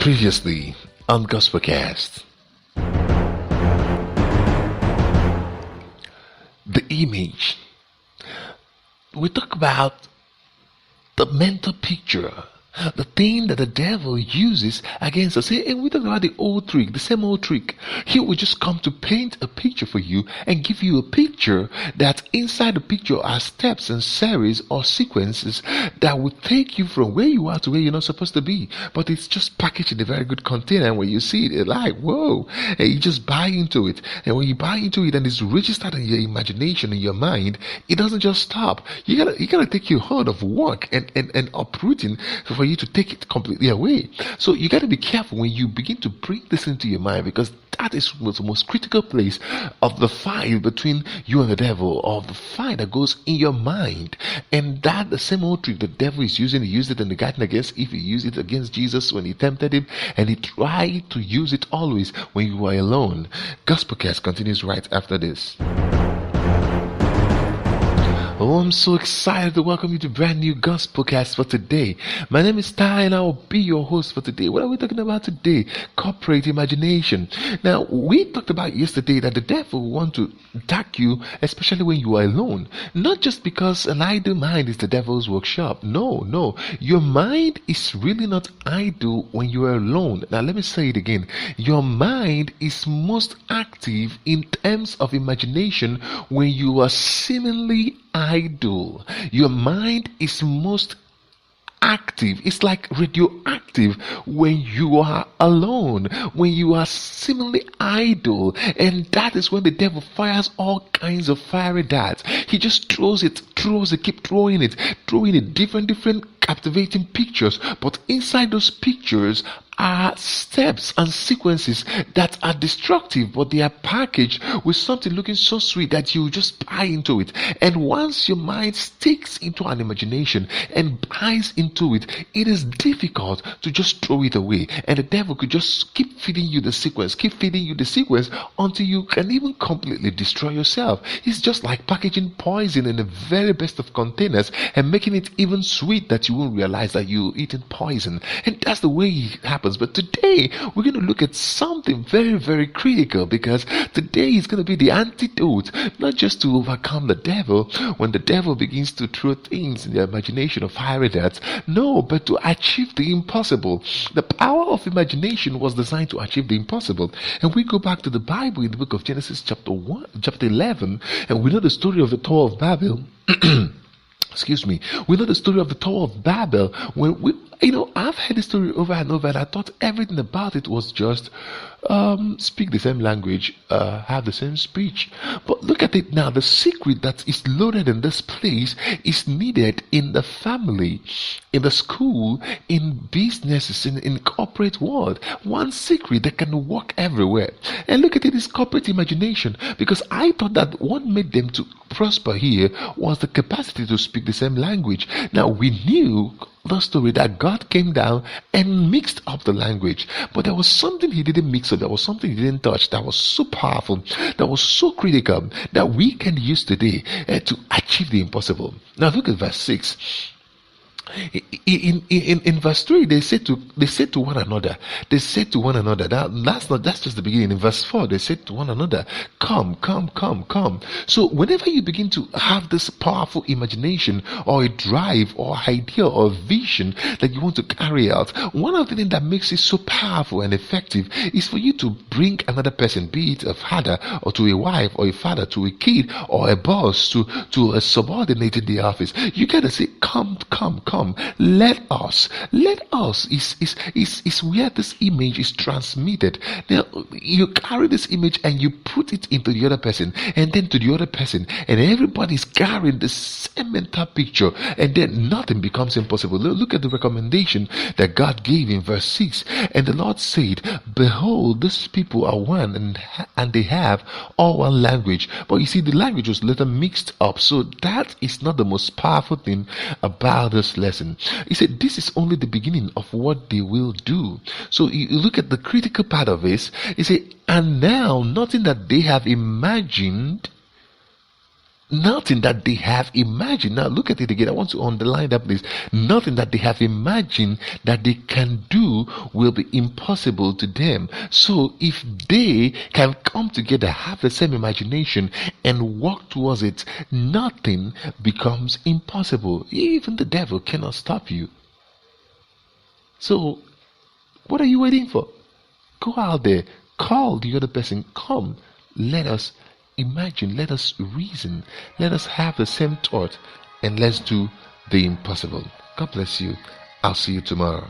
Previously on GOSPOCAST. The image. We talk about the mental picture, the thing that the devil uses against us. And we talk about the old trick, the same old trick. He will just come to paint a picture for you and give you a picture that inside the picture are steps and series or sequences that will take you from where you are to where you're not supposed to be. But it's just packaged in a very good container, and when you see it, it's like, whoa, and you just buy into it. And when you buy into it and it's registered in your imagination, in your mind, it doesn't just stop. You gotta take your hold of work and uprooting for you to take it completely away. So you got to be careful when you begin to bring this into your mind, because that is the most critical place of the fight between you and the devil, or the fight that goes in your mind. And that the same old trick the devil is using. He used it in the garden against Eve. He used it against Jesus when he tempted him, and he tried to use it always when you are alone. GOSPOCAST continues right after this. Oh, I'm so excited to welcome you to brand new GOSPOCAST for today. My name is Ty, and I will be your host for today. What are we talking about today? Corporate imagination. Now, we talked about yesterday that the devil will want to attack you, especially when you are alone. Not just because an idle mind is the devil's workshop. No. Your mind is really not idle when you are alone. Now, let me say it again. Your mind is most active in terms of imagination when you are seemingly idle. Your mind is most active. It's like radioactive when you are alone, when you are seemingly idle. And that is when the devil fires all kinds of fiery darts. He just throws it, keep throwing it, different captivating pictures. But inside those pictures are steps and sequences that are destructive, but they are packaged with something looking so sweet that you just buy into it. And once your mind sticks into an imagination and buys into it, it is difficult to just throw it away. And the devil could just keep feeding you the sequence until you can even completely destroy yourself. It's just like packaging poison in the very best of containers and making it even sweet that you won't realize that you're eating poison. And that's the way it happens. But today we're going to look at something very, very critical, because today is going to be the antidote, not just to overcome the devil when the devil begins to throw things in the imagination of fiery darts. No, but to achieve the impossible. The power of imagination was designed to achieve the impossible. And we go back to the Bible in the book of Genesis chapter 11, and we know the story of the Tower of Babel. We know the story of the Tower of Babel. I've heard the story over and over, and I thought everything about it was just speak the same language, have the same speech. But look at it now. The secret that is loaded in this place is needed in the family, in the school, in businesses, in corporate world. One secret that can work everywhere. And look at it, is corporate imagination. Because I thought that what made them to prosper here was the capacity to speak the same language. Now, we knew the story that God came down and mixed up the language, but there was something he didn't mix up. There was something he didn't touch that was so powerful, that was so critical, that we can use today to achieve the impossible. Now look at verse 6. In verse 3, they said to one another. That's just the beginning. In verse 4, they said to one another, come. So whenever you begin to have this powerful imagination, or a drive, or idea, or vision that you want to carry out, one of the things that makes it so powerful and effective is for you to bring another person, be it a father, or to a wife, or a father to a kid, or a boss to a subordinate in the office. You gotta say, come. Let us is where this image is transmitted. Now you carry this image and you put it into the other person, and then to the other person, and everybody's carrying the same mental picture, and then nothing becomes impossible. Look at the recommendation that God gave in verse 6. And the Lord said, behold, these people are one, and they have all one language. But you see, the language was later mixed up, so that is not the most powerful thing about this lesson. He said this is only the beginning of what they will do. So you look at the critical part of this. He said, and now nothing that they have imagined Nothing that they have imagined. Now look at it again. I want to underline that, please. Nothing that they have imagined that they can do will be impossible to them. So if they can come together, have the same imagination, and work towards it, nothing becomes impossible. Even the devil cannot stop you. So what are you waiting for? Go out there, call the other person, come, let us imagine, let us reason, let us have the same thought, and let's do the impossible. God bless you. I'll see you tomorrow.